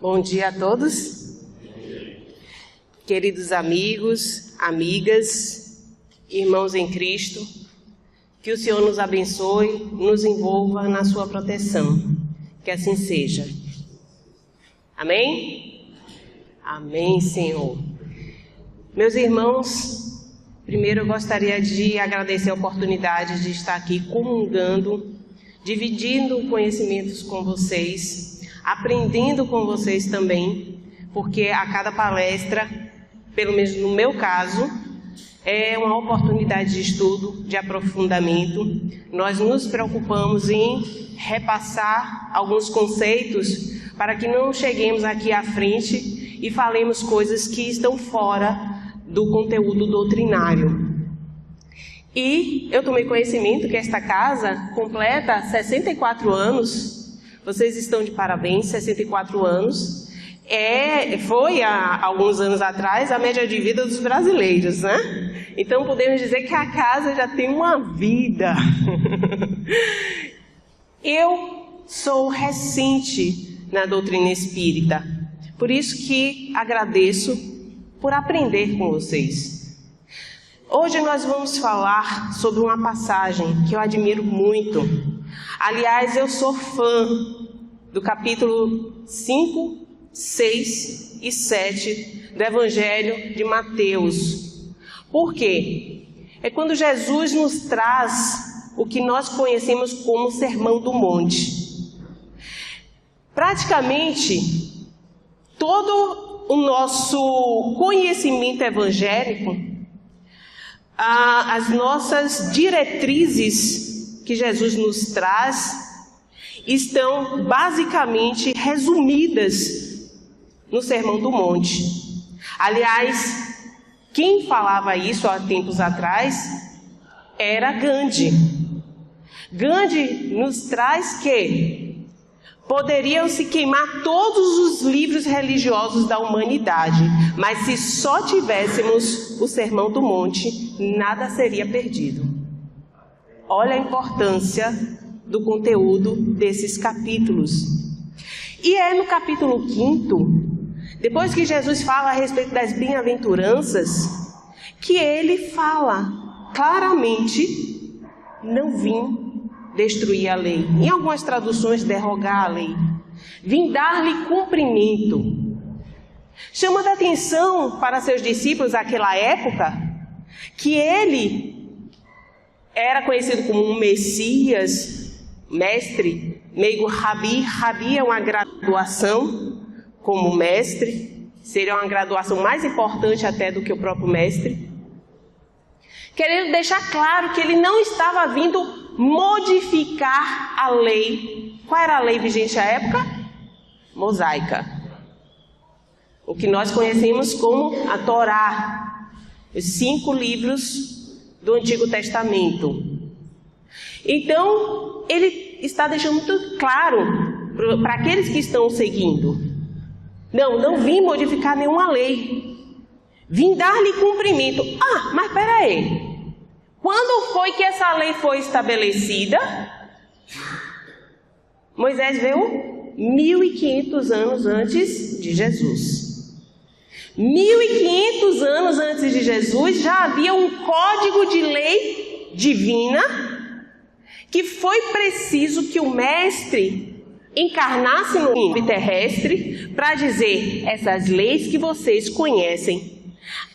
Bom dia a todos, queridos amigos, amigas, irmãos em Cristo, que o Senhor nos abençoe, nos envolva na sua proteção, que assim seja. Amém? Amém, Senhor. Meus irmãos, primeiro eu gostaria de agradecer a oportunidade de estar aqui comungando, dividindo conhecimentos com vocês, aprendendo com vocês também, porque a cada palestra, pelo menos no meu caso, é uma oportunidade de estudo, de aprofundamento. Nós nos preocupamos em repassar alguns conceitos para que não cheguemos aqui à frente e falemos coisas que estão fora do conteúdo doutrinário. E eu tomei conhecimento que esta casa completa 64 anos. Vocês estão de parabéns, 64 anos. Foi há alguns anos atrás a média de vida dos brasileiros, né? Então podemos dizer que a casa já tem uma vida. Eu sou recente na doutrina espírita, por isso que agradeço por aprender com vocês. Hoje nós vamos falar sobre uma passagem que eu admiro muito. Aliás, eu sou fã do capítulo 5, 6 e 7 do Evangelho de Mateus. Por quê? É quando Jesus nos traz o que nós conhecemos como Sermão do Monte. Praticamente, todo o nosso conhecimento evangélico, as nossas diretrizes que Jesus nos traz, estão basicamente resumidas no Sermão do Monte. Aliás, quem falava isso há tempos atrás era Gandhi. Gandhi nos traz que poderiam se queimar todos os livros religiosos da humanidade, mas se só tivéssemos o Sermão do Monte, nada seria perdido. Olha a importância do conteúdo desses capítulos. E é no capítulo 5, depois que Jesus fala a respeito das bem-aventuranças, que ele fala claramente: não vim destruir a lei. Em algumas traduções, derrogar a lei. Vim dar-lhe cumprimento. Chamando a atenção para seus discípulos naquela época, que ele era conhecido como um Messias, mestre, meio rabi. Rabi é uma graduação como mestre, seria uma graduação mais importante até do que o próprio mestre. Querendo deixar claro que ele não estava vindo modificar a lei. Qual era a lei vigente à época? Mosaica. O que nós conhecemos como a Torá, os 5 livros do Antigo Testamento. Então, ele está deixando muito claro para aqueles que estão seguindo: não vim modificar nenhuma lei, vim dar-lhe cumprimento. Mas peraí, quando foi que essa lei foi estabelecida? Moisés veio 1500 anos antes de Jesus. 1500 anos antes de Jesus já havia um código de lei divina que foi preciso que o mestre encarnasse no mundo terrestre para dizer: essas leis que vocês conhecem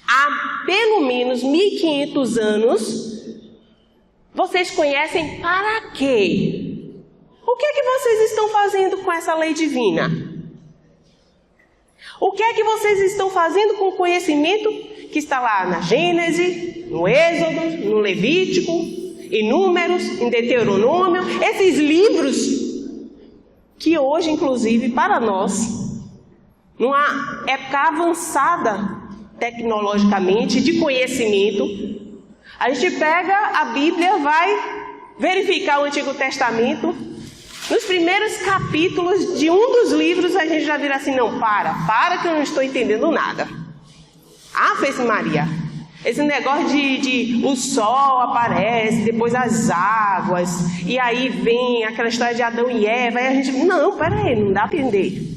há pelo menos 1500 anos, vocês conhecem para quê? O que é que vocês estão fazendo com essa lei divina? O que é que vocês estão fazendo com o conhecimento que está lá na Gênesis, no Êxodo, no Levítico, em Números, em Deuteronômio, esses livros que hoje, inclusive, para nós, numa época avançada tecnologicamente, de conhecimento, a gente pega a Bíblia, vai verificar o Antigo Testamento. Nos primeiros capítulos de um dos livros, a gente já vira assim: não, para que eu não estou entendendo nada. Fez Maria. Esse negócio de o sol aparece, depois as águas, e aí vem aquela história de Adão e Eva, e a gente, não, peraí, não dá para entender.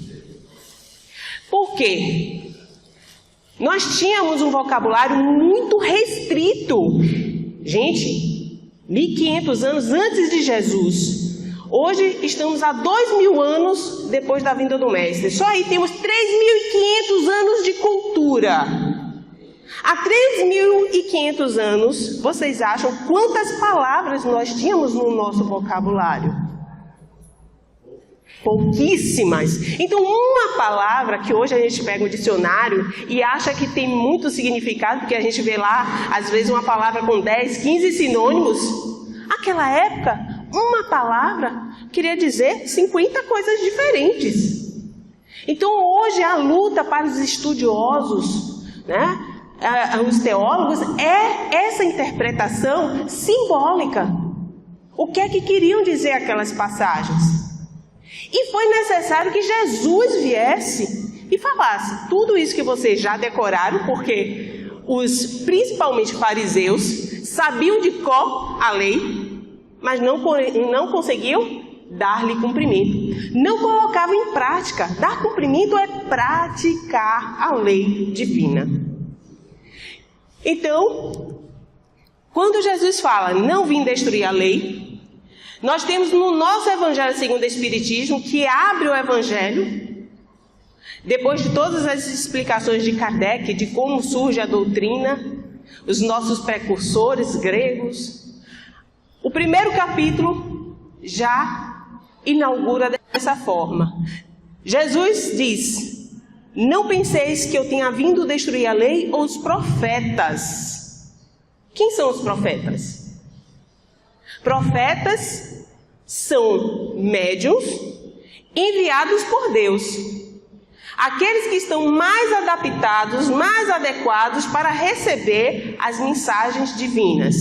Por quê? Nós tínhamos um vocabulário muito restrito. Gente, 1500 anos antes de Jesus. Hoje estamos a 2000 anos depois da vinda do Mestre. Só aí temos 3500 anos de cultura. Há 3.500 anos, vocês acham quantas palavras nós tínhamos no nosso vocabulário? Pouquíssimas. Então, uma palavra que hoje a gente pega o dicionário e acha que tem muito significado, porque a gente vê lá, às vezes, uma palavra com 10, 15 sinônimos. Naquela época, uma palavra queria dizer 50 coisas diferentes. Então, hoje, a luta para os estudiosos, né? Os teólogos, é essa interpretação simbólica. O que é que queriam dizer aquelas passagens? E foi necessário que Jesus viesse e falasse tudo isso que vocês já decoraram, porque principalmente fariseus, sabiam de cor a lei, mas não conseguiam dar-lhe cumprimento. Não colocavam em prática. Dar cumprimento é praticar a lei divina. Então, quando Jesus fala, não vim destruir a lei, nós temos no nosso Evangelho segundo o Espiritismo, que abre o Evangelho, depois de todas as explicações de Kardec, de como surge a doutrina, os nossos precursores gregos, o primeiro capítulo já inaugura dessa forma. Jesus diz: não penseis que eu tenha vindo destruir a lei ou os profetas. Quem são os profetas? Profetas são médiuns enviados por Deus. Aqueles que estão mais adaptados, mais adequados para receber as mensagens divinas.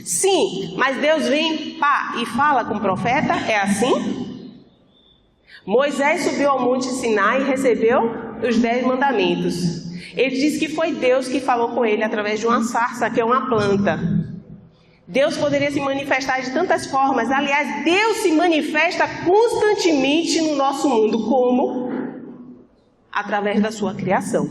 Sim, mas Deus vem e fala com o profeta, é assim? Moisés subiu ao monte Sinai e recebeu os 10 mandamentos. Ele diz que foi Deus que falou com ele através de uma sarça, que é uma planta. Deus poderia se manifestar de tantas formas. Aliás, Deus se manifesta constantemente no nosso mundo. Como? Através da sua criação.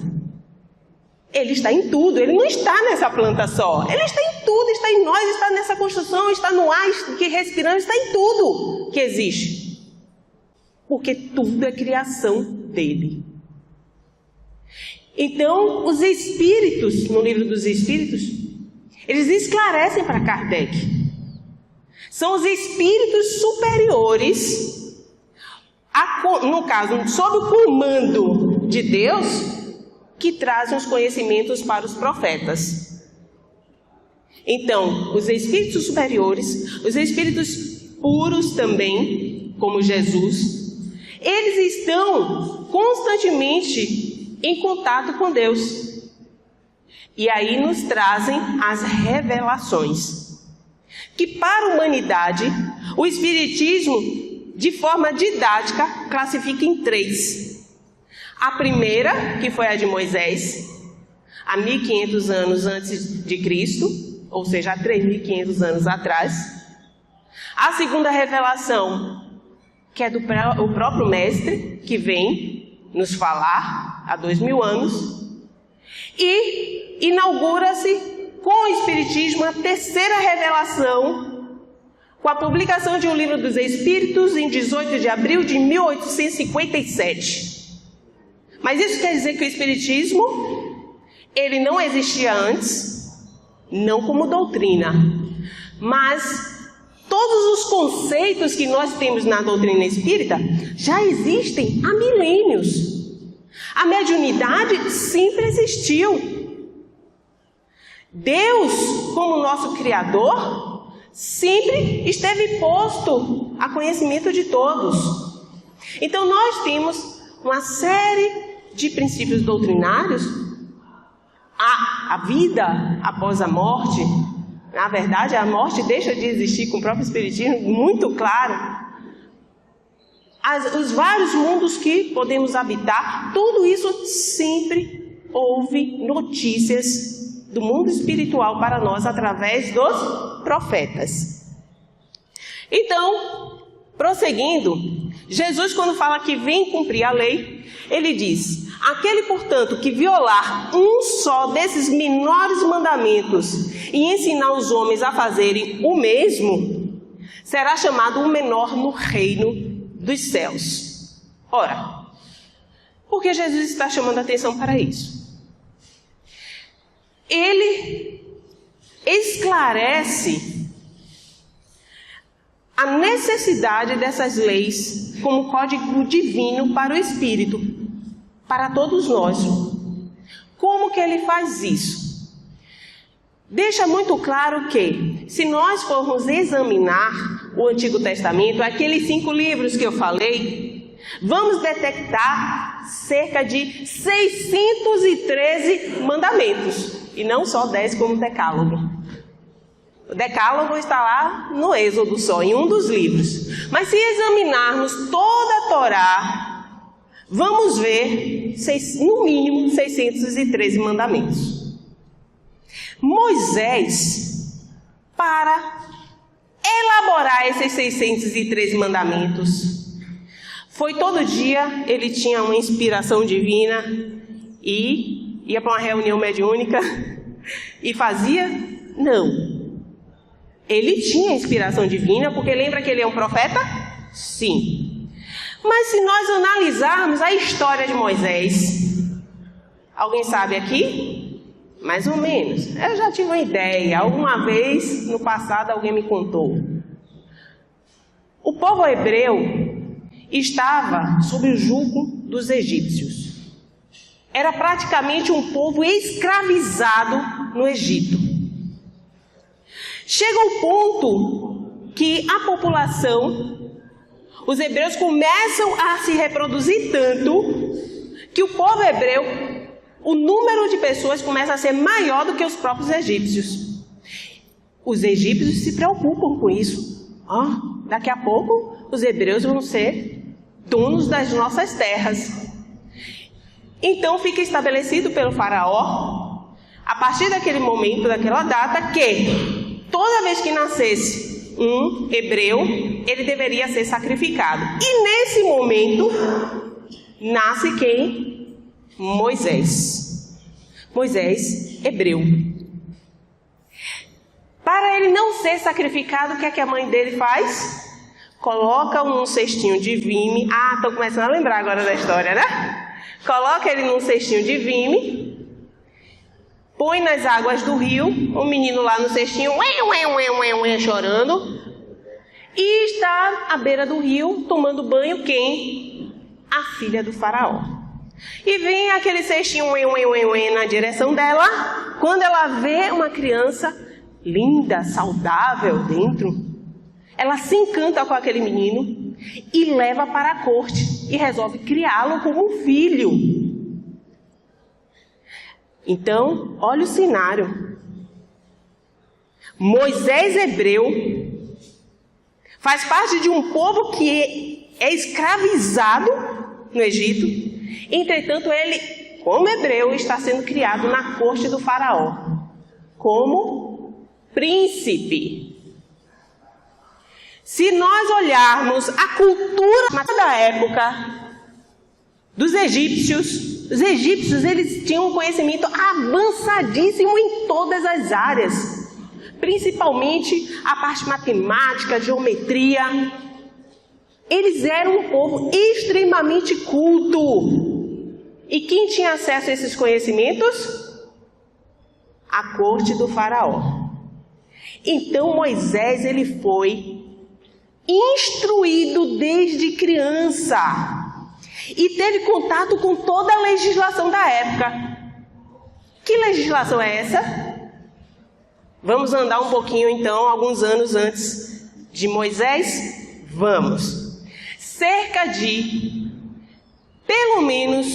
Ele está em tudo, ele não está nessa planta só. Ele está em tudo, está em nós, está nessa construção, está no ar que respiramos, está em tudo que existe. Porque tudo é criação dele. Então, os espíritos, no livro dos Espíritos, eles esclarecem para Kardec. São os espíritos superiores, no caso, sob o comando de Deus, que trazem os conhecimentos para os profetas. Então, os espíritos superiores, os espíritos puros também, como Jesus, eles estão constantemente em contato com Deus. E aí nos trazem as revelações. Que para a humanidade, o Espiritismo, de forma didática, classifica em 3. A primeira, que foi a de Moisés, há 1500 anos antes de Cristo, ou seja, há 3.500 anos atrás. A segunda revelação, que é do próprio Mestre, que vem nos falar há 2000 anos, e inaugura-se com o Espiritismo a terceira revelação, com a publicação de um livro dos Espíritos em 18 de abril de 1857. Mas isso quer dizer que o Espiritismo, ele não existia antes, não como doutrina, mas todos os conceitos que nós temos na doutrina espírita já existem há milênios. A mediunidade sempre existiu. Deus, como nosso Criador, sempre esteve posto a conhecimento de todos. Então nós temos uma série de princípios doutrinários. A vida após a morte. Na verdade, a morte deixa de existir, com o próprio Espiritismo muito claro. Os vários mundos que podemos habitar, tudo isso sempre houve notícias do mundo espiritual para nós através dos profetas. Então, prosseguindo, Jesus, quando fala que vem cumprir a lei, ele diz: aquele, portanto, que violar um só desses menores mandamentos e ensinar os homens a fazerem o mesmo, será chamado o menor no reino dos céus. Ora, por que Jesus está chamando a atenção para isso? Ele esclarece a necessidade dessas leis como código divino para o Espírito, para todos nós. Como que ele faz isso? Deixa muito claro que, se nós formos examinar o Antigo Testamento, aqueles 5 livros que eu falei, vamos detectar cerca de 613 mandamentos, e não só 10 como o Decálogo. O Decálogo está lá no Êxodo só, em um dos livros. Mas se examinarmos toda a Torá, vamos ver, no mínimo, 613 mandamentos. Moisés, para elaborar esses 613 mandamentos, foi todo dia, ele tinha uma inspiração divina e ia para uma reunião mediúnica e fazia? Não. Ele tinha inspiração divina, porque lembra que ele é um profeta? Sim. Mas se nós analisarmos a história de Moisés, alguém sabe aqui? Mais ou menos. Eu já tive uma ideia. Alguma vez, no passado, alguém me contou. O povo hebreu estava sob o jugo dos egípcios. Era praticamente um povo escravizado no Egito. Chega o ponto que a população, os hebreus começam a se reproduzir tanto que o povo hebreu, o número de pessoas começa a ser maior do que os próprios egípcios. Os egípcios se preocupam com isso. Daqui a pouco os hebreus vão ser donos das nossas terras. Então fica estabelecido pelo faraó, a partir daquele momento, daquela data, que toda vez que nascesse um hebreu, ele deveria ser sacrificado. E nesse momento, nasce quem? Moisés. Moisés, hebreu. Para ele não ser sacrificado, o que é que a mãe dele faz? Coloca um cestinho de vime. Estou começando a lembrar agora da história, né? Coloca ele num cestinho de vime, põe nas águas do rio, o menino lá no cestinho, chorando, e está à beira do rio, tomando banho, quem? A filha do faraó. E vem aquele cestinho na direção dela, quando ela vê uma criança linda, saudável dentro, ela se encanta com aquele menino e leva para a corte e resolve criá-lo como um filho. Então, olha o cenário. Moisés hebreu faz parte de um povo que é escravizado no Egito. Entretanto, ele, como hebreu, está sendo criado na corte do faraó, como príncipe. Se nós olharmos a cultura da época dos egípcios, os egípcios eles tinham um conhecimento avançadíssimo em todas as áreas, principalmente a parte matemática, geometria. Eles eram um povo extremamente culto. E quem tinha acesso a esses conhecimentos? A corte do faraó. Então Moisés ele foi instruído desde criança e teve contato com toda a legislação da época. Que legislação é essa? Vamos andar um pouquinho então, alguns anos antes de Moisés? Vamos. Cerca de, pelo menos,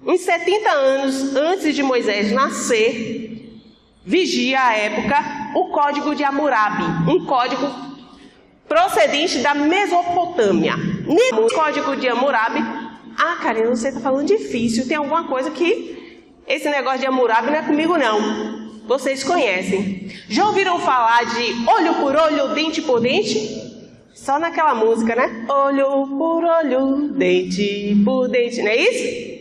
uns 70 anos antes de Moisés nascer, vigia à época o Código de Hammurabi, um código procedente da Mesopotâmia. No Código de Hammurabi, Karina, você está falando difícil, tem alguma coisa que esse negócio de Hammurabi não é comigo não. Vocês conhecem. Já ouviram falar de olho por olho, dente por dente? Só naquela música, né? Olho por olho, dente por dente, não é isso?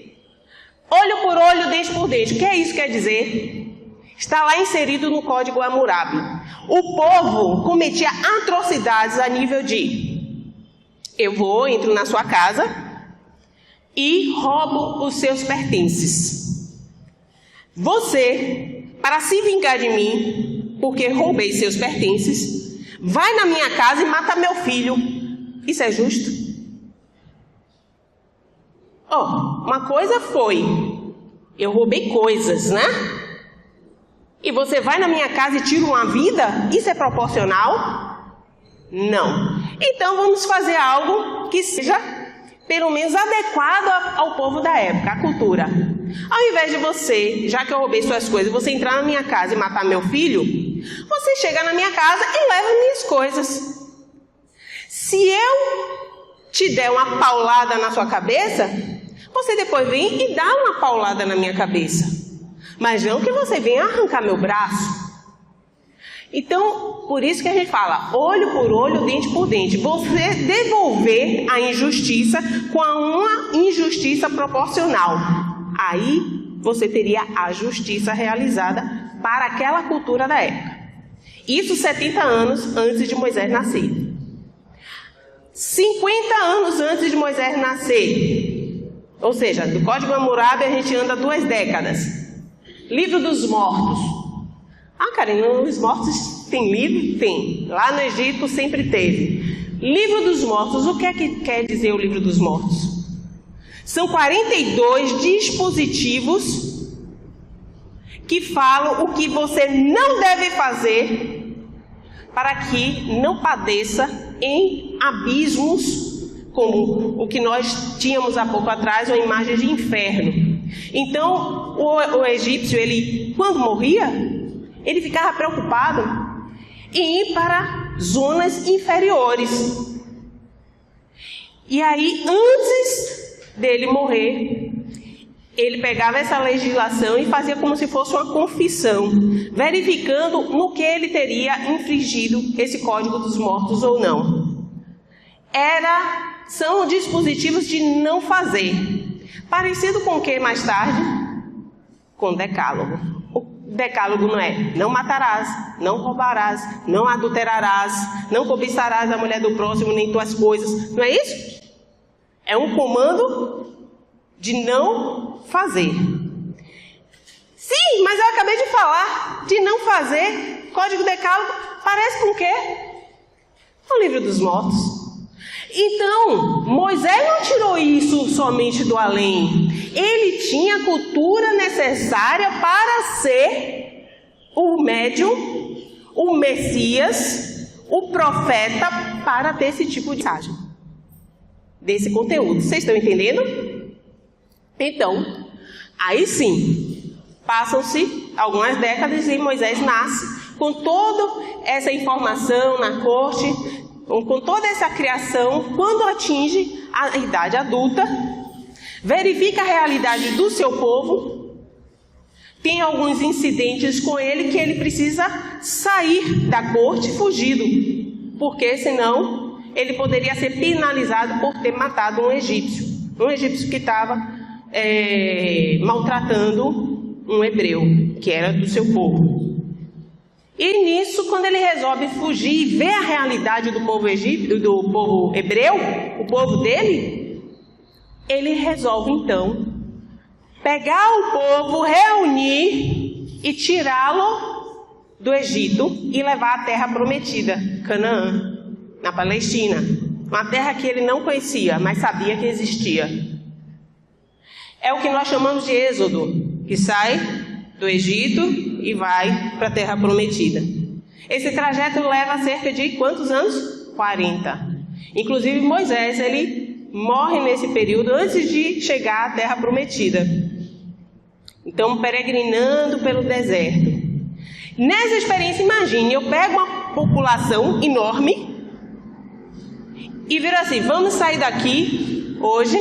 Olho por olho, dente por dente. O que é isso que quer dizer? Está lá inserido no Código Hammurabi. O povo cometia atrocidades a nível de: eu entro na sua casa e roubo os seus pertences. Você, para se vingar de mim, porque roubei seus pertences, vai na minha casa e mata meu filho. Isso é justo? Uma coisa foi, eu roubei coisas, né? E você vai na minha casa e tira uma vida? Isso é proporcional? Não. Então vamos fazer algo que seja, pelo menos, adequado ao povo da época, à cultura. Ao invés de você, já que eu roubei suas coisas, você entrar na minha casa e matar meu filho, você chega na minha casa e leva minhas coisas. Se eu te der uma paulada na sua cabeça, você depois vem e dá uma paulada na minha cabeça. Mas não que você venha arrancar meu braço. Então, por isso que a gente fala, olho por olho, dente por dente. Você devolver a injustiça com uma injustiça proporcional. Aí, você teria a justiça realizada para aquela cultura da época. Isso 70 anos antes de Moisés nascer. 50 anos antes de Moisés nascer. Ou seja, do Código Hammurabi a gente anda 2 décadas. Livro dos Mortos. Karina, os mortos tem livro? Tem. Lá no Egito sempre teve. Livro dos Mortos. O que é que quer dizer o Livro dos Mortos? São 42 dispositivos que falam o que você não deve fazer para que não padeça em abismos como o que nós tínhamos há pouco atrás, uma imagem de inferno. Então, o egípcio, ele, quando morria, ele ficava preocupado em ir para zonas inferiores. E aí, antes dele morrer, ele pegava essa legislação e fazia como se fosse uma confissão, verificando no que ele teria infringido esse Código dos Mortos ou não. São dispositivos de não fazer. Parecido com o que mais tarde? Com o Decálogo. O Decálogo não é: não matarás, não roubarás, não adulterarás, não cobiçarás a mulher do próximo, nem tuas coisas. Não é isso? É um comando de não fazer. Sim, mas eu acabei de falar de não fazer. Código Decálogo parece com o quê? O Livro dos Mortos. Então, Moisés não tirou isso somente do além. Ele tinha a cultura necessária para ser o médium, o Messias, o profeta, para ter esse tipo de mensagem, desse conteúdo. Vocês estão entendendo? Então, aí sim, passam-se algumas décadas e Moisés nasce com toda essa informação na corte, com toda essa criação. Quando atinge a idade adulta, verifica a realidade do seu povo, tem alguns incidentes com ele que ele precisa sair da corte fugido, porque senão ele poderia ser penalizado por ter matado um egípcio que estava maltratando um hebreu, que era do seu povo. E nisso, quando ele resolve fugir e ver a realidade do povo egípcio, do povo hebreu, o povo dele, ele resolve então pegar o povo, reunir e tirá-lo do Egito e levar à terra prometida, Canaã, na Palestina. Uma terra que ele não conhecia, mas sabia que existia. É o que nós chamamos de Êxodo, que sai do Egito e vai para a terra prometida. Esse trajeto leva cerca de quantos anos? 40. Inclusive Moisés, ele morre nesse período antes de chegar à terra prometida. Então, peregrinando pelo deserto. Nessa experiência, imagine, eu pego uma população enorme e viro assim: vamos sair daqui hoje,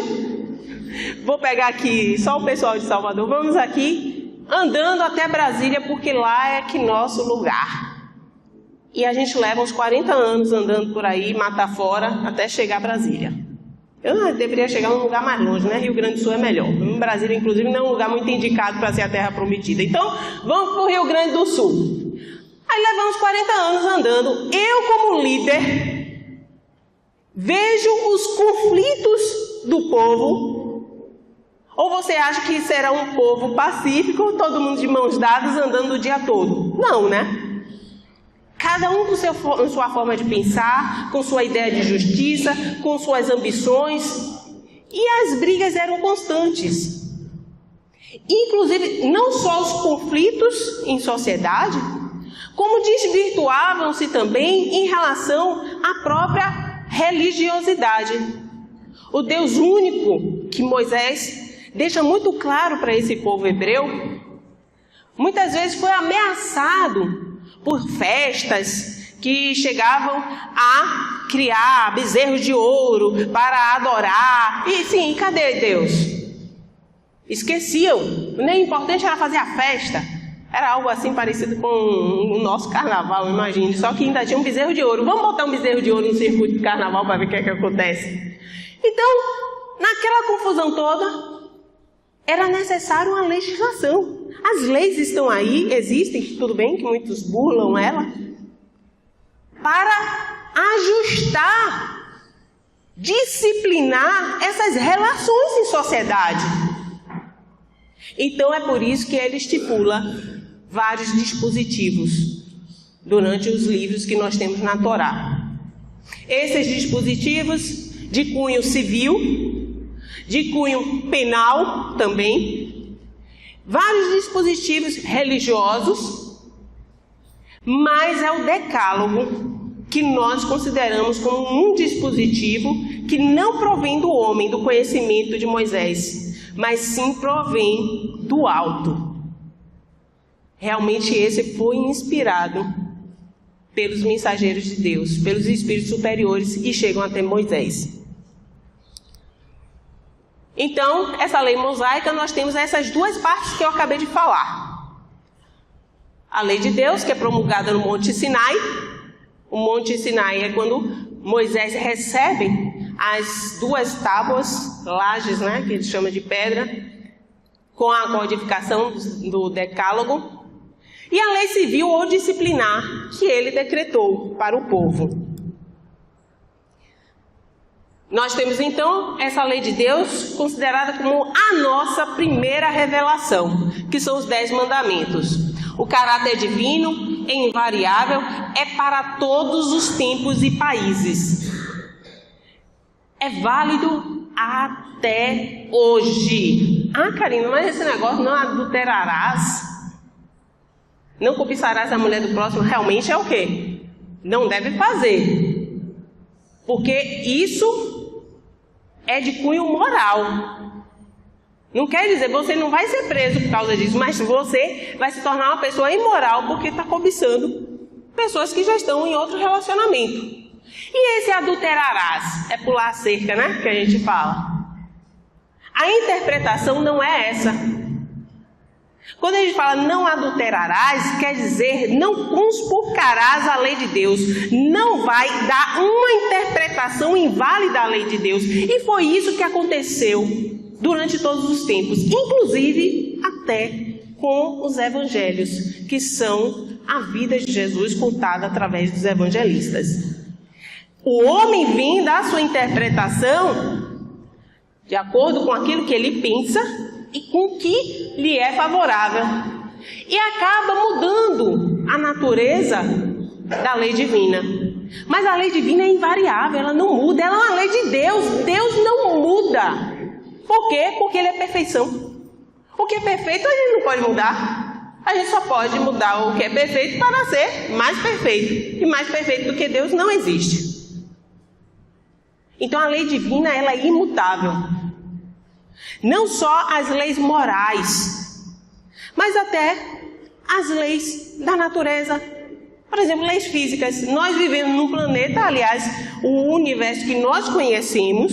vou pegar aqui só o pessoal de Salvador, vamos aqui andando até Brasília, porque lá é que nosso lugar. E a gente leva uns 40 anos andando por aí, mata fora, até chegar a Brasília. Eu deveria chegar num lugar mais longe, né? Rio Grande do Sul é melhor. Brasília, inclusive, não é um lugar muito indicado para ser a terra prometida. Então, vamos para o Rio Grande do Sul. Aí levamos 40 anos andando. Eu, como líder, vejo os conflitos do povo. Ou você acha que será um povo pacífico, todo mundo de mãos dadas, andando o dia todo? Não, né? Cada um com sua forma de pensar, com sua ideia de justiça, com suas ambições. E as brigas eram constantes. Inclusive, não só os conflitos em sociedade, como desvirtuavam-se também em relação à própria religiosidade. O Deus único que Moisés deixa muito claro para esse povo hebreu, muitas vezes foi ameaçado por festas que chegavam a criar bezerros de ouro para adorar. E sim, cadê Deus? Esqueciam. O importante era fazer a festa. Era algo assim parecido com o nosso carnaval, imagine. Só que ainda tinha um bezerro de ouro. Vamos botar um bezerro de ouro no circuito de carnaval para ver o que é que acontece. Então, naquela confusão toda, era necessário uma legislação. As leis estão aí, existem, tudo bem que muitos burlam ela, para ajustar, disciplinar essas relações em sociedade. Então é por isso que ele estipula vários dispositivos durante os livros que nós temos na Torá. Esses dispositivos de cunho civil, de cunho penal também, vários dispositivos religiosos, mas é o decálogo que nós consideramos como um dispositivo que não provém do homem, do conhecimento de Moisés, mas sim provém do alto. Realmente esse foi inspirado pelos mensageiros de Deus, pelos espíritos superiores que chegam até Moisés. Então, essa lei mosaica, nós temos essas duas partes que eu acabei de falar. A lei de Deus, que é promulgada no Monte Sinai. O Monte Sinai é quando Moisés recebe as duas tábuas, lajes, né, que ele chama de pedra, com a codificação do decálogo. E a lei civil ou disciplinar, que ele decretou para o povo. Nós temos então essa lei de Deus considerada como a nossa primeira revelação, que são os 10 mandamentos. O caráter divino é invariável, é para todos os tempos e países. É válido até hoje. Ah, Karina, mas esse negócio não adulterarás, não cobiçarás a mulher do próximo, realmente é o quê? Não deve fazer. Porque isso é de cunho moral. Não quer dizer, você não vai ser preso por causa disso, mas você vai se tornar uma pessoa imoral porque está cobiçando pessoas que já estão em outro relacionamento. E esse adulterarás é pular a cerca, né? Que a gente fala. A interpretação não é essa. Quando a gente fala não adulterarás, quer dizer não conspurcarás a lei de Deus. Não vai dar uma interpretação inválida à lei de Deus. E foi isso que aconteceu durante todos os tempos, inclusive até com os evangelhos, que são a vida de Jesus contada através dos evangelistas. O homem vem dar sua interpretação de acordo com aquilo que ele pensa e com o que lhe é favorável. E acaba mudando a natureza da lei divina. Mas a lei divina é invariável, ela não muda, ela é uma lei de Deus. Deus não muda. Por quê? Porque ele é perfeição. O que é perfeito a gente não pode mudar. A gente só pode mudar o que é perfeito para ser mais perfeito. E mais perfeito do que Deus não existe. Então a lei divina, ela é imutável. Não só as leis morais, mas até as leis da natureza. Por exemplo, leis físicas. Nós vivemos num planeta, aliás, o universo que nós conhecemos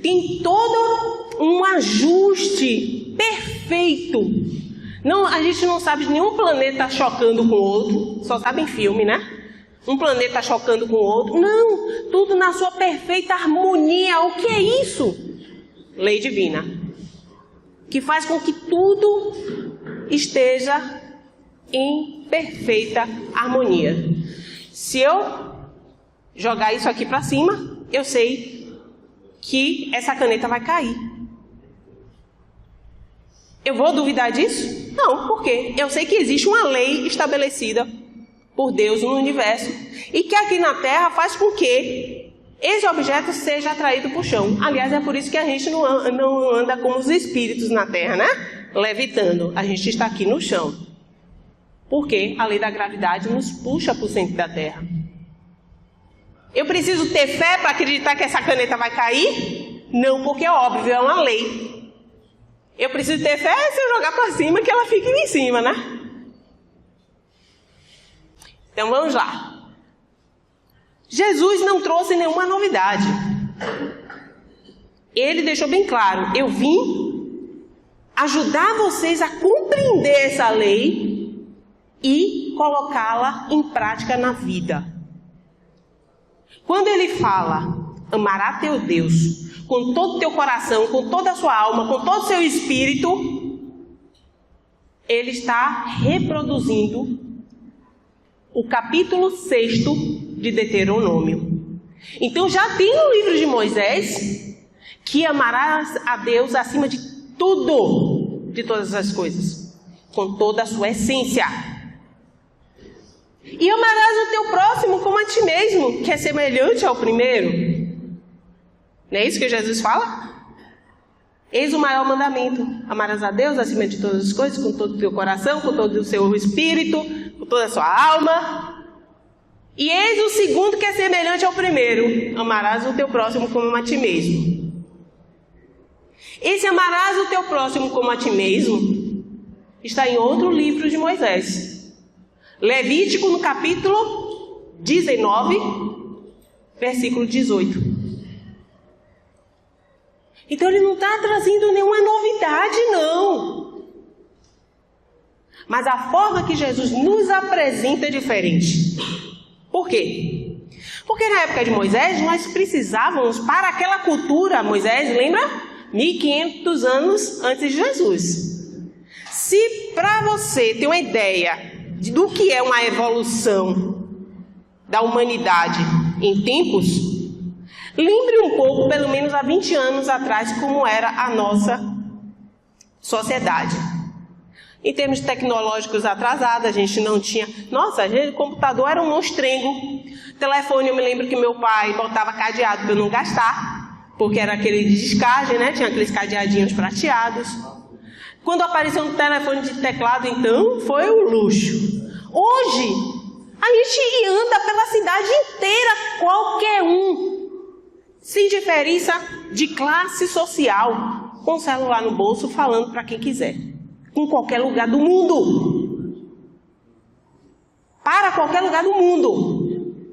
tem todo um ajuste perfeito. Não, a gente não sabe de nenhum planeta chocando com o outro, só sabe em filme, né? um planeta chocando com o outro. Não, tudo na sua perfeita harmonia. O que é isso? Lei divina, que faz com que tudo esteja em perfeita harmonia. Se eu jogar isso aqui para cima, eu sei que essa caneta vai cair. Eu vou duvidar disso? Não, porque eu sei que existe uma lei estabelecida por Deus no universo e que aqui na Terra faz com que esse objeto seja atraído para o chão. Aliás, é por isso que a gente não anda como os espíritos na Terra, né? Levitando. A gente está aqui no chão. Porque a lei da gravidade nos puxa para o centro da Terra. Eu preciso ter fé para acreditar que essa caneta vai cair? Não, porque é óbvio, é uma lei. Eu preciso ter fé se eu jogar para cima que ela fique em cima, né? Então vamos lá. Jesus não trouxe nenhuma novidade. Ele deixou bem claro: eu vim ajudar vocês a compreender essa lei e colocá-la em prática na vida. Quando ele fala, amará teu Deus com todo o teu coração, com toda a sua alma, com todo o seu espírito, ele está reproduzindo o capítulo 6 de Deuteronômio. Então já tem no livro de Moisés que amarás a Deus acima de tudo, de todas as coisas, com toda a sua essência. E amarás o teu próximo como a ti mesmo, que é semelhante ao primeiro. Não é isso que Jesus fala? Eis o maior mandamento: amarás a Deus acima de todas as coisas, com todo o teu coração, com todo o seu espírito, com toda a sua alma. E eis o segundo, que é semelhante ao primeiro: amarás o teu próximo como a ti mesmo. Esse amarás o teu próximo como a ti mesmo está em outro livro de Moisés. Levítico, no capítulo 19, versículo 18. Então ele não está trazendo nenhuma novidade, não. Mas a forma que Jesus nos apresenta é diferente. Por quê? Porque na época de Moisés, nós precisávamos, para aquela cultura, Moisés, lembra? 1500 anos antes de Jesus. Se para você ter uma ideia do que é uma evolução da humanidade em tempos, lembre um pouco, pelo menos há 20 anos atrás, como era a nossa sociedade. Em termos tecnológicos atrasados, a gente não tinha... Nossa, o computador era um monstrengo. Telefone, eu me lembro que meu pai botava cadeado para eu não gastar, porque era aquele de descarte, né? Tinha aqueles cadeadinhos prateados. Quando apareceu um telefone de teclado, então, foi um luxo. Hoje, a gente anda pela cidade inteira, qualquer um, sem diferença de classe social, com o celular no bolso, falando para quem quiser, em qualquer lugar do mundo. Para qualquer lugar do mundo.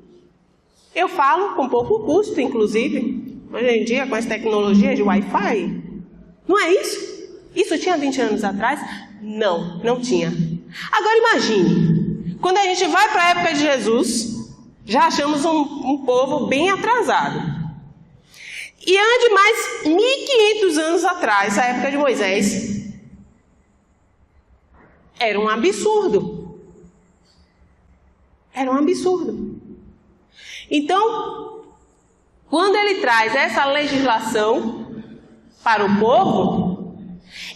Eu falo com pouco custo, inclusive, hoje em dia, com as tecnologias de Wi-Fi. Não é isso? Isso tinha 20 anos atrás? Não, não tinha. Agora imagine, quando a gente vai para a época de Jesus, já achamos um povo bem atrasado. E ande mais 1500 anos atrás, a época de Moisés, era um absurdo. Era um absurdo. Então, quando ele traz essa legislação para o povo,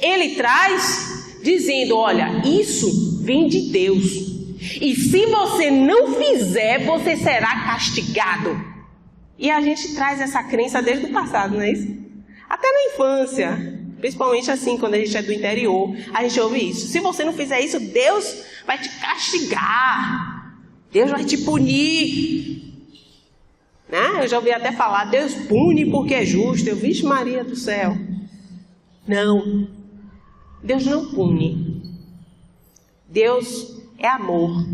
ele traz dizendo: olha, isso vem de Deus. E se você não fizer, você será castigado. E a gente traz essa crença desde o passado, não é isso? Até na infância, principalmente assim, quando a gente é do interior, a gente ouve isso. Se você não fizer isso, Deus vai te castigar. Deus vai te punir. Né? Eu já ouvi até falar: Deus pune porque é justo. Eu, vixe Maria do céu. Não. Deus não pune. Deus é amor.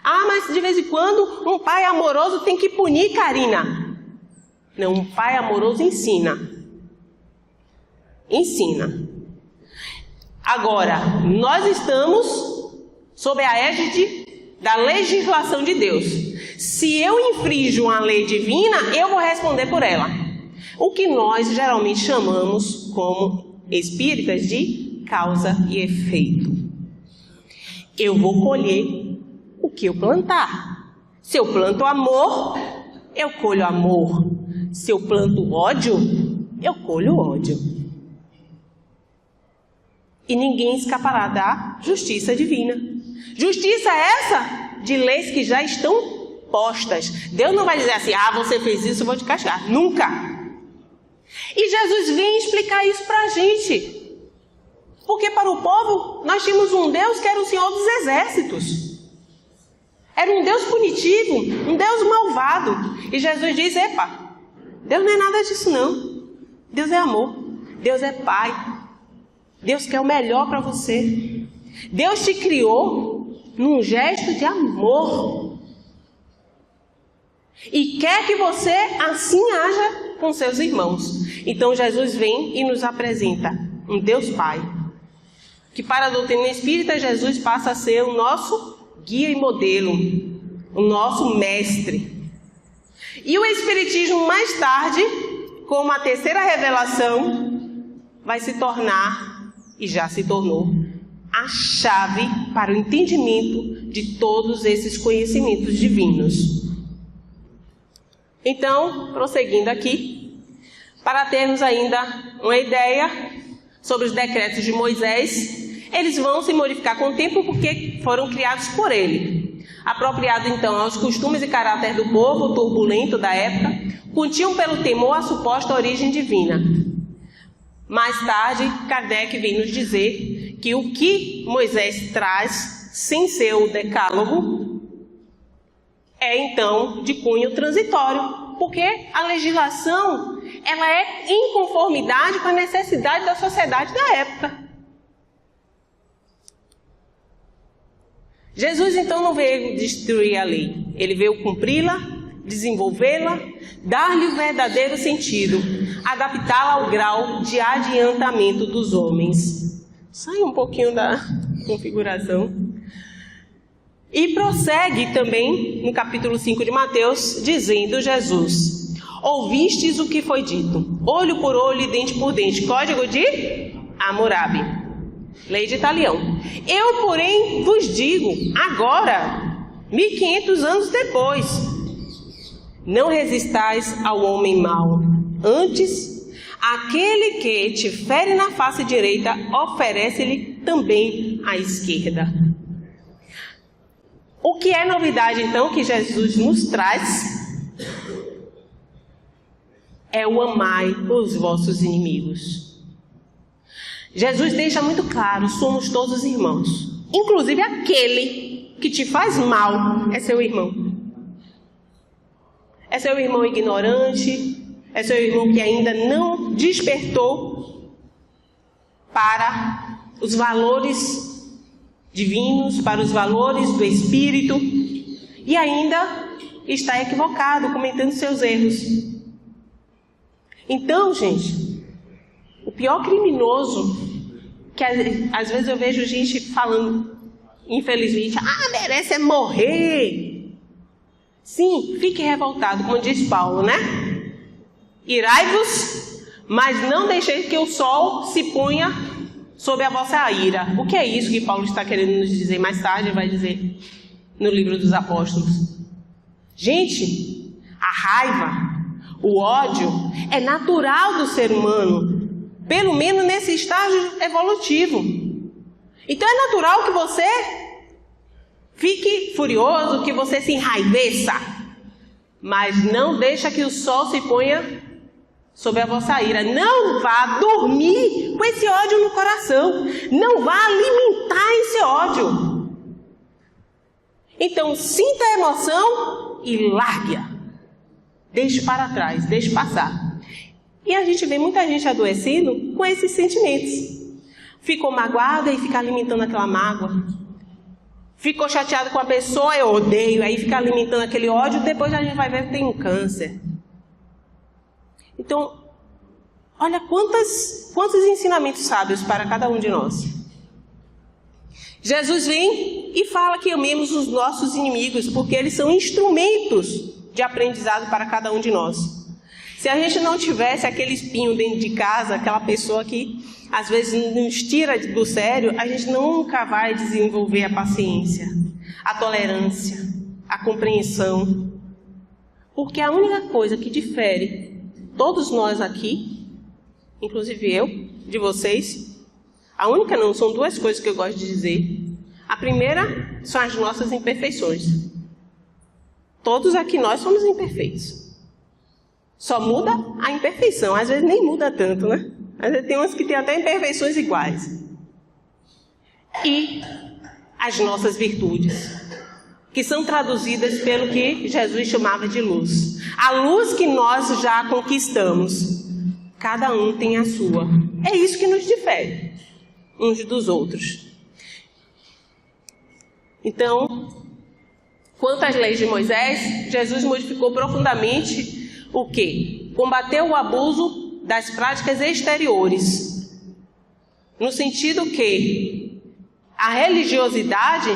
Ah, mas de vez em quando um pai amoroso tem que punir, Karina. Não, um pai amoroso ensina. Ensina. Agora, nós estamos sob a égide da legislação de Deus. Se eu infrinjo uma lei divina, eu vou responder por ela. O que nós geralmente chamamos como espíritas de causa e efeito. Eu vou colher o que eu plantar. Se eu planto amor, eu colho amor. Se eu planto ódio, eu colho ódio. E ninguém escapará da justiça divina. Justiça essa de leis que já estão postas. Deus não vai dizer assim, você fez isso, eu vou te castigar. Nunca. E Jesus vem explicar isso para a gente. Porque para o povo, nós tínhamos um Deus que era o Senhor dos Exércitos. Era um Deus punitivo, um Deus malvado. E Jesus diz, Deus não é nada disso não. Deus é amor. Deus é Pai. Deus quer o melhor para você. Deus te criou num gesto de amor. E quer que você assim haja com seus irmãos. Então Jesus vem e nos apresenta um Deus Pai. Que para a doutrina espírita, Jesus passa a ser o nosso guia e modelo. O nosso mestre. E o Espiritismo mais tarde, como a terceira revelação, vai se tornar, e já se tornou, a chave para o entendimento de todos esses conhecimentos divinos. Então, prosseguindo aqui, para termos ainda uma ideia sobre os decretos de Moisés, eles vão se modificar com o tempo porque foram criados por ele. Apropriado então aos costumes e caráter do povo turbulento da época, continham pelo temor a suposta origem divina. Mais tarde, Kardec vem nos dizer que o que Moisés traz, sem ser o decálogo, é então de cunho transitório, porque a legislação ela é em conformidade com a necessidade da sociedade da época. Jesus então não veio destruir a lei, ele veio cumpri-la, desenvolvê-la, dar-lhe o verdadeiro sentido, adaptá-la ao grau de adiantamento dos homens. Sai um pouquinho da configuração. E prossegue também no capítulo 5 de Mateus, dizendo Jesus: ouvistes o que foi dito, olho por olho e dente por dente, código de Hammurabi, lei de Talião. Eu, porém, vos digo, agora, 1500 anos depois, não resistais ao homem mau, antes, aquele que te fere na face direita, oferece-lhe também a esquerda. O que é novidade, então, que Jesus nos traz é o amai os vossos inimigos. Jesus deixa muito claro, somos todos irmãos. Inclusive aquele que te faz mal é seu irmão. É seu irmão ignorante, é seu irmão que ainda não despertou para os valores divinos, para os valores do Espírito, e ainda está equivocado, cometendo seus erros. Então, gente, o pior criminoso, que às vezes eu vejo gente falando, infelizmente, merece morrer. Sim, fique revoltado, como diz Paulo, né? Irai-vos, mas não deixeis que o sol se ponha sobre a vossa ira. O que é isso que Paulo está querendo nos dizer mais tarde? Vai dizer no livro dos Apóstolos. Gente, a raiva, o ódio é natural do ser humano, pelo menos nesse estágio evolutivo. Então é natural que você fique furioso, que você se enraiveça, mas não deixa que o sol se ponha sobre a vossa ira. Não vá dormir com esse ódio no coração. Não vá alimentar esse ódio. Então, sinta a emoção e largue-a. Deixe para trás, deixe passar. E a gente vê muita gente adoecendo com esses sentimentos. Ficou magoada e fica alimentando aquela mágoa. Ficou chateado com a pessoa, eu odeio, aí fica alimentando aquele ódio, depois a gente vai ver que tem um câncer. Então, olha quantos ensinamentos sábios para cada um de nós. Jesus vem E fala que amemos os nossos inimigos, porque eles são instrumentos de aprendizado para cada um de nós. Se a gente não tivesse aquele espinho dentro de casa, aquela pessoa que às vezes nos tira do sério, a gente nunca vai desenvolver a paciência, a tolerância, a compreensão. Porque a única coisa que difere todos nós aqui, inclusive eu, de vocês, a única não, são duas coisas que eu gosto de dizer. A primeira são as nossas imperfeições. Todos aqui nós somos imperfeitos. Só muda a imperfeição, às vezes nem muda tanto, né? Às vezes tem uns que têm até imperfeições iguais. E as nossas virtudes, que são traduzidas pelo que Jesus chamava de luz. A luz que nós já conquistamos. Cada um tem a sua. É isso que nos difere uns dos outros. Então, quanto às leis de Moisés, Jesus modificou profundamente o quê? Combateu o abuso das práticas exteriores. No sentido que a religiosidade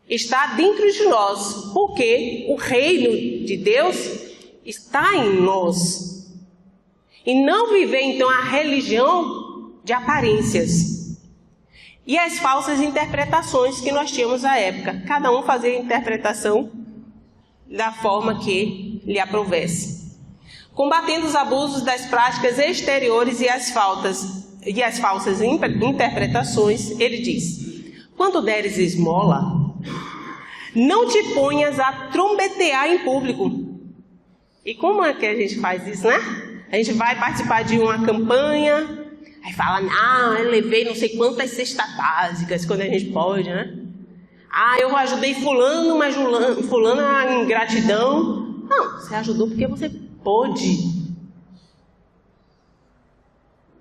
está dentro de nós, porque o reino de Deus está em nós. E não viver, então, a religião de aparências. E as falsas interpretações que nós tínhamos na época. Cada um fazia a interpretação da forma que lhe aprovesse. Combatendo os abusos das práticas exteriores e as falsas interpretações, ele diz: quando deres esmola, não te ponhas a trombetear em público. E como é que a gente faz isso, né? A gente vai participar de uma campanha, aí fala, eu levei não sei quantas cestas básicas, quando a gente pode, né? Eu ajudei fulano, mas fulano é ingratidão. Não, você ajudou porque você pôde.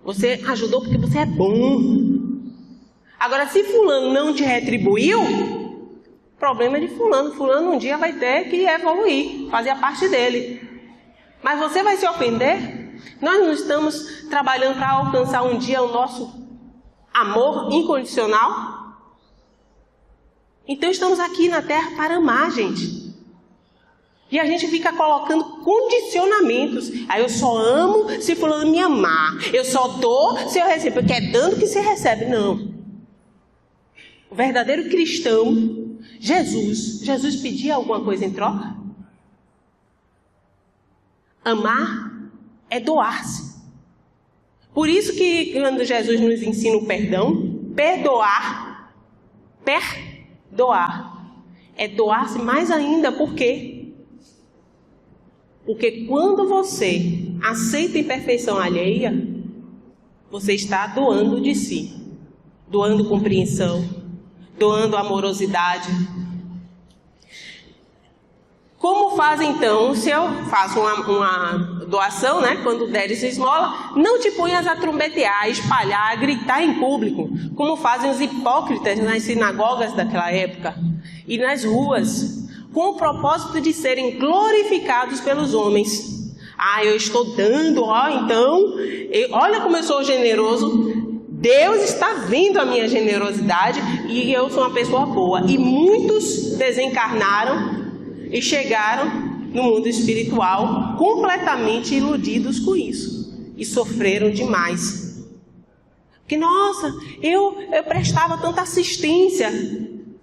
Você ajudou porque você é bom. Agora, se fulano não te retribuiu, problema de fulano. Fulano um dia vai ter que evoluir, fazer a parte dele. Mas você vai se ofender? Nós não estamos trabalhando para alcançar um dia o nosso amor incondicional? Então estamos aqui na terra para amar, gente. E a gente fica colocando condicionamentos. Eu só amo se fulano me amar. Eu só dou se eu recebo. Porque é dando que se recebe. Não. O verdadeiro cristão, Jesus pedia alguma coisa em troca? Amar é doar-se. Por isso que quando Jesus nos ensina o perdão, perdoar é doar-se mais ainda. Por quê? Porque quando você aceita a imperfeição alheia, você está doando de si, doando compreensão, doando amorosidade. Como faz então, se eu faço uma doação, né, quando deres esmola, não te ponhas a trombetear, a espalhar, a gritar em público, como fazem os hipócritas nas sinagogas daquela época e nas ruas, com o propósito de serem glorificados pelos homens. Eu estou dando, então, olha como eu sou generoso, Deus está vendo a minha generosidade e eu sou uma pessoa boa. E muitos desencarnaram e chegaram no mundo espiritual completamente iludidos com isso. E sofreram demais. Porque, nossa, eu prestava tanta assistência.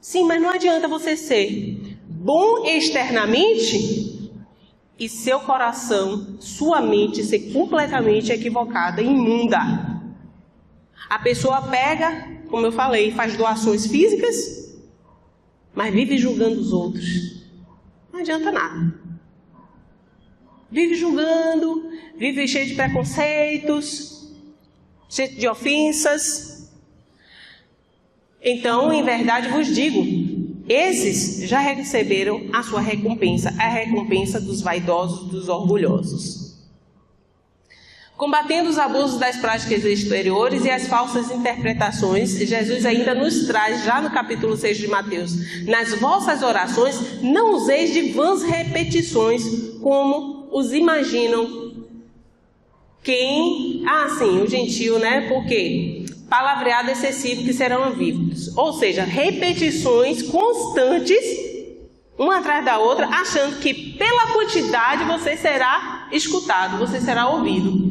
Sim, mas não adianta você ser bom externamente e seu coração, sua mente ser completamente equivocada, imunda. A pessoa pega, como eu falei, faz doações físicas, mas vive julgando os outros. Não adianta nada. Vive julgando, vive cheio de preconceitos, cheio de ofensas. Então, em verdade vos digo, esses já receberam a sua recompensa, a recompensa dos vaidosos, dos orgulhosos. Combatendo os abusos das práticas exteriores e as falsas interpretações, Jesus ainda nos traz, já no capítulo 6 de Mateus, nas vossas orações, não useis de vãs repetições, como os imaginam o gentio, né? Por quê? Palavreado excessivo que serão ouvidos. Ou seja, repetições constantes, uma atrás da outra, achando que pela quantidade você será escutado, você será ouvido.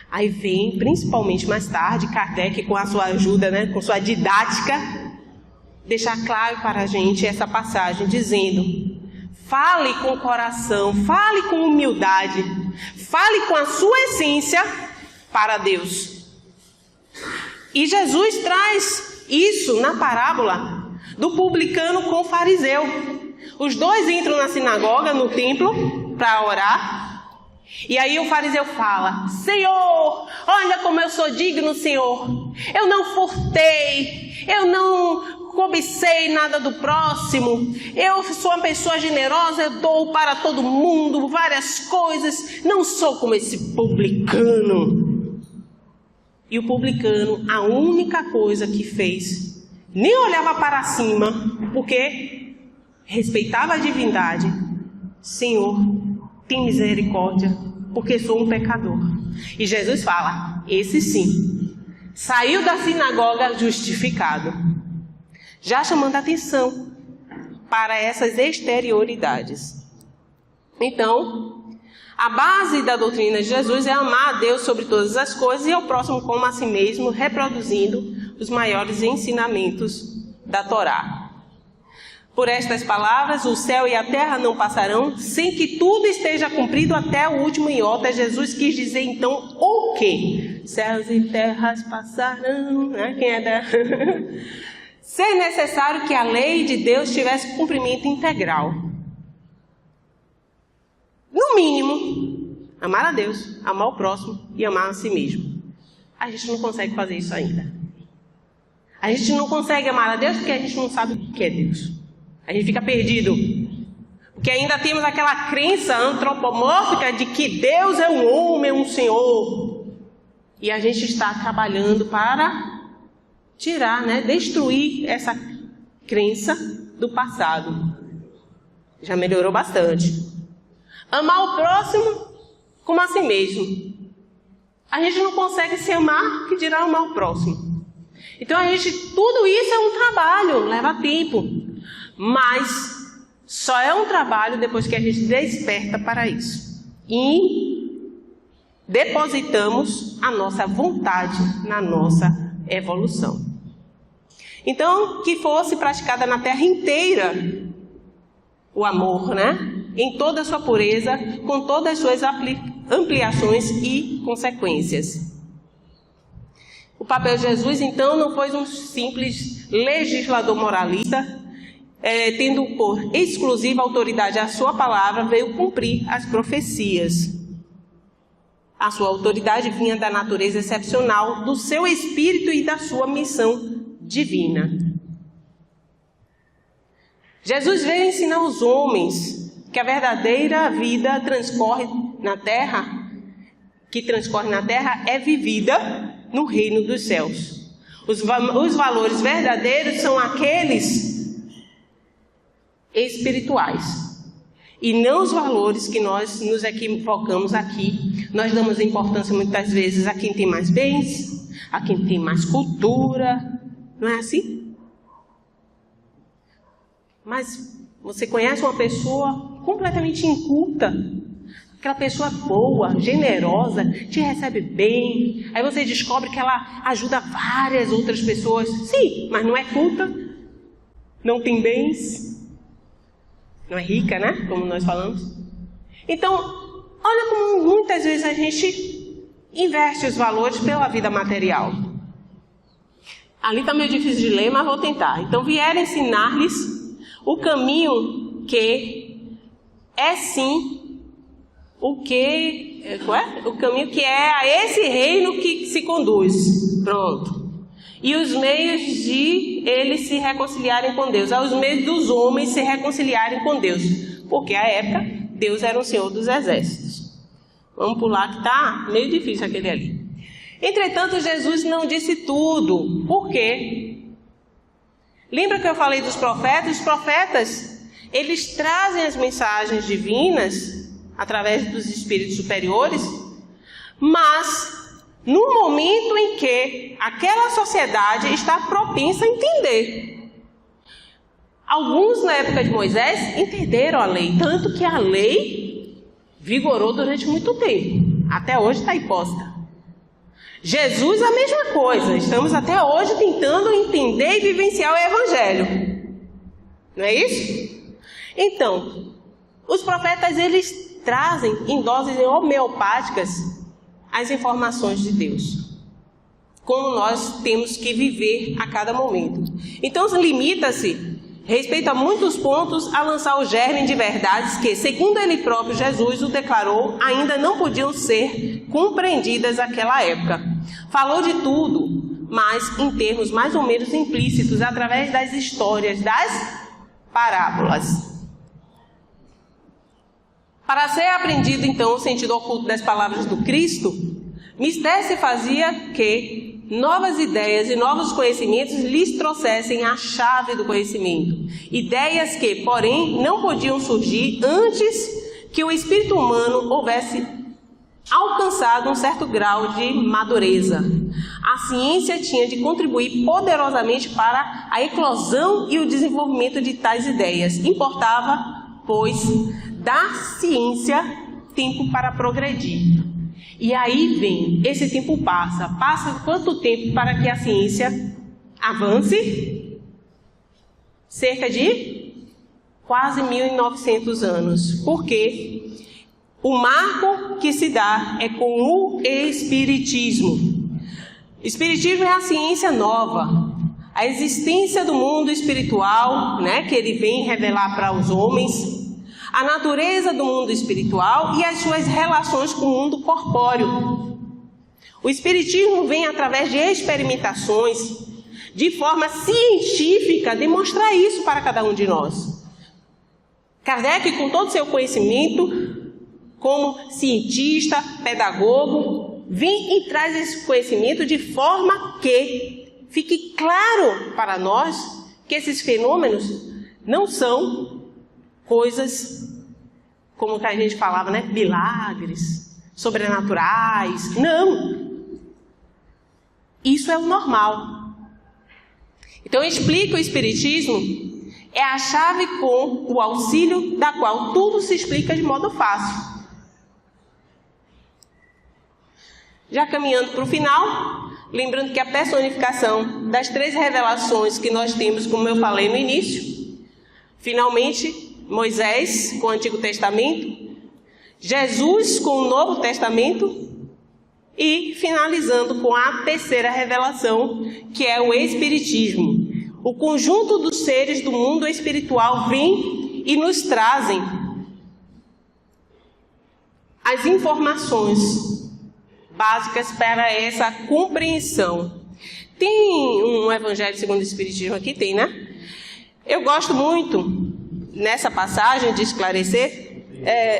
Aí vem, principalmente mais tarde, Kardec, com a sua ajuda, né, com sua didática, deixar claro para a gente essa passagem, dizendo: fale com o coração, fale com humildade, fale com a sua essência para Deus. E Jesus traz isso na parábola do publicano com o fariseu. Os dois entram na sinagoga, no templo, para orar. E aí o fariseu fala: Senhor, olha como eu sou digno, Senhor. Eu não furtei, eu não cobicei nada do próximo. Eu sou uma pessoa generosa, eu dou para todo mundo várias coisas. Não sou como esse publicano. E o publicano, a única coisa que fez, nem olhava para cima, porque respeitava a divindade. Senhor, tem misericórdia, porque sou um pecador. E Jesus fala: esse sim, saiu da sinagoga justificado. Já chamando a atenção para essas exterioridades. Então, a base da doutrina de Jesus é amar a Deus sobre todas as coisas e ao próximo como a si mesmo, reproduzindo os maiores ensinamentos da Torá. Por estas palavras, o céu e a terra não passarão, sem que tudo esteja cumprido até o último iota. Jesus quis dizer então o quê? Céus e terras passarão, né? Quem é da... Ser necessário que a lei de Deus tivesse cumprimento integral. No mínimo, amar a Deus, amar o próximo e amar a si mesmo. A gente não consegue fazer isso ainda. A gente não consegue amar a Deus porque a gente não sabe o que é Deus. A gente fica perdido. Porque ainda temos aquela crença antropomórfica de que Deus é um homem, é um senhor. E a gente está trabalhando para tirar, né, destruir essa crença do passado. Já melhorou bastante. Amar o próximo como a si mesmo. A gente não consegue se amar, que dirá amar o próximo. Então tudo isso é um trabalho, leva tempo. Mas só é um trabalho depois que a gente desperta para isso. E depositamos a nossa vontade na nossa evolução. Então, que fosse praticada na terra inteira o amor, né? Em toda a sua pureza, com todas as suas ampliações e consequências. O papel de Jesus, então, não foi um simples legislador moralista, tendo por exclusiva autoridade a sua palavra, veio cumprir as profecias. A sua autoridade vinha da natureza excepcional do seu espírito e da sua missão divina. Jesus veio ensinar os homens que a verdadeira vida transcorre na terra, é vivida no reino dos céus. Os valores verdadeiros são aqueles espirituais. E não os valores que nós nos equivocamos aqui. Nós damos importância muitas vezes a quem tem mais bens, a quem tem mais cultura. Não é assim? Mas você conhece uma pessoa completamente inculta, aquela pessoa boa, generosa, te recebe bem, aí você descobre que ela ajuda várias outras pessoas. Sim, mas não é culta, não tem bens, não é rica, né? Como nós falamos. Então, olha como muitas vezes a gente inverte os valores pela vida material. Ali está meio difícil de ler, mas vou tentar. Então, vieram ensinar-lhes o caminho que é sim o caminho que é a esse reino que se conduz. Pronto. E os meios de eles se reconciliarem com Deus, aos meios dos homens se reconciliarem com Deus, porque à época Deus era o Senhor dos exércitos. Vamos pular que está meio difícil aquele ali. Entretanto, Jesus não disse tudo. Por quê? Lembra que eu falei dos profetas? Os profetas, eles trazem as mensagens divinas através dos espíritos superiores, mas no momento em que aquela sociedade está propensa a entender. Alguns, na época de Moisés, entenderam a lei, tanto que a lei vigorou durante muito tempo. Até hoje está imposta. Jesus, a mesma coisa. Estamos até hoje tentando entender e vivenciar o Evangelho. Não é isso? Então, os profetas, eles trazem em doses homeopáticas as informações de Deus, como nós temos que viver a cada momento. Então, limita-se, respeito a muitos pontos, a lançar o germe de verdades que, segundo ele próprio, Jesus o declarou, ainda não podiam ser compreendidas naquela época. Falou de tudo, mas em termos mais ou menos implícitos, através das histórias, das parábolas. Para ser aprendido, então, o sentido oculto das palavras do Cristo, mistério se fazia que novas ideias e novos conhecimentos lhes trouxessem a chave do conhecimento. Ideias que, porém, não podiam surgir antes que o espírito humano houvesse alcançado um certo grau de madureza. A ciência tinha de contribuir poderosamente para a eclosão e o desenvolvimento de tais ideias. Importava, pois, da ciência tempo para progredir. E aí vem, esse tempo passa quanto tempo para que a ciência avance? Cerca de quase 1900 anos. Por quê? O marco que se dá é com o Espiritismo. Espiritismo é a ciência nova, a existência do mundo espiritual, que ele vem revelar para os homens, a natureza do mundo espiritual e as suas relações com o mundo corpóreo. O Espiritismo vem através de experimentações, de forma científica, demonstrar isso para cada um de nós. Kardec, com todo o seu conhecimento, como cientista, pedagogo, vem e traz esse conhecimento de forma que fique claro para nós que esses fenômenos não são coisas, como que a gente falava, milagres, sobrenaturais. Não! Isso é o normal. Então, explica o Espiritismo, é a chave com o auxílio da qual tudo se explica de modo fácil. Já caminhando para o final, lembrando que a personificação das 3 revelações que nós temos, como eu falei no início, finalmente, Moisés com o Antigo Testamento, Jesus com o Novo Testamento e finalizando com a 3ª revelação, que é o Espiritismo. O conjunto dos seres do mundo espiritual vem e nos trazem as informações básicas para essa compreensão. Tem um Evangelho segundo o Espiritismo aqui? Tem, né? Eu gosto muito nessa passagem de esclarecer,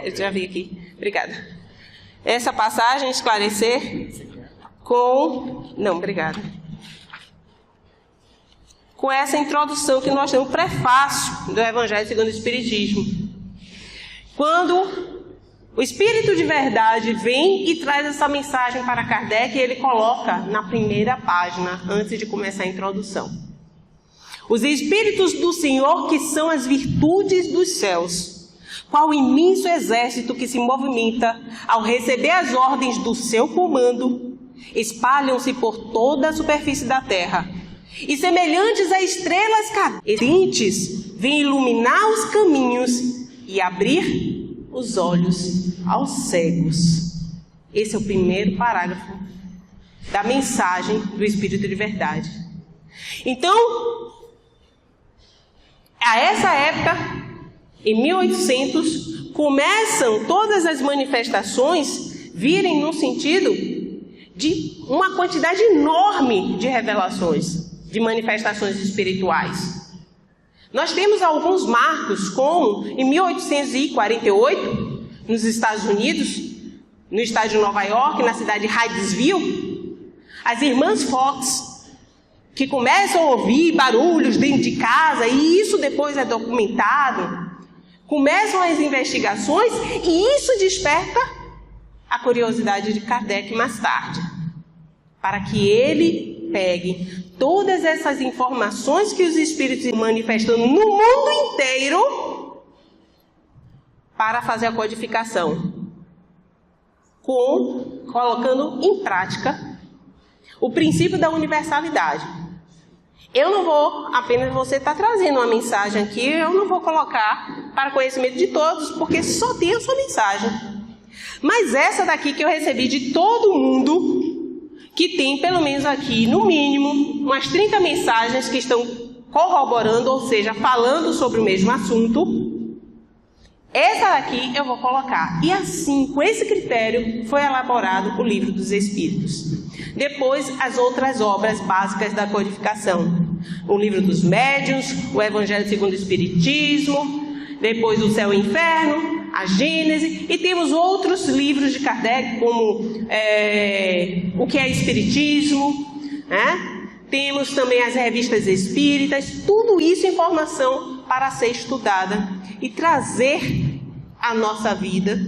eu já vi aqui, obrigada. Essa passagem esclarecer com essa introdução que nós temos, o prefácio do Evangelho segundo o Espiritismo. Quando o Espírito de Verdade vem e traz essa mensagem para Kardec, ele coloca na primeira página, antes de começar a introdução. Os Espíritos do Senhor, que são as virtudes dos céus, qual imenso exército que se movimenta ao receber as ordens do seu comando, espalham-se por toda a superfície da terra, e semelhantes a estrelas cadentes, vêm iluminar os caminhos e abrir os olhos aos cegos. Esse é o primeiro parágrafo da mensagem do Espírito de Verdade. Então, a essa época, em 1800, começam todas as manifestações virem no sentido de uma quantidade enorme de revelações, de manifestações espirituais. Nós temos alguns marcos, como em 1848, nos Estados Unidos, no estado de Nova York, na cidade de Hydesville, as irmãs Fox, que começam a ouvir barulhos dentro de casa, e isso depois é documentado. Começam as investigações e isso desperta a curiosidade de Kardec mais tarde, para que ele pegue todas essas informações que os espíritos manifestam no mundo inteiro para fazer a codificação, colocando em prática o princípio da universalidade. Eu não vou, apenas você está trazendo uma mensagem aqui, eu não vou colocar para conhecimento de todos, porque só tem a sua mensagem. Mas essa daqui que eu recebi de todo mundo, que tem pelo menos aqui, no mínimo, umas 30 mensagens que estão corroborando, ou seja, falando sobre o mesmo assunto, essa daqui eu vou colocar. E assim, com esse critério, foi elaborado o Livro dos Espíritos. Depois, as outras obras básicas da codificação. O Livro dos Médiuns, o Evangelho segundo o Espiritismo, depois o Céu e o Inferno, a Gênese, e temos outros livros de Kardec, como o que é Espiritismo, né? Temos também as revistas espíritas, tudo isso é informação para ser estudada e trazer a nossa vida,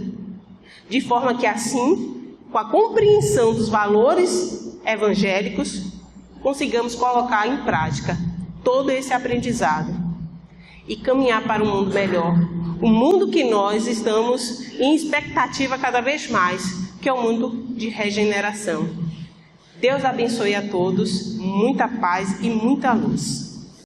de forma que assim, com a compreensão dos valores evangélicos, consigamos colocar em prática todo esse aprendizado e caminhar para um mundo melhor. Um mundo que nós estamos em expectativa cada vez mais, que é o mundo de regeneração. Deus abençoe a todos, muita paz e muita luz.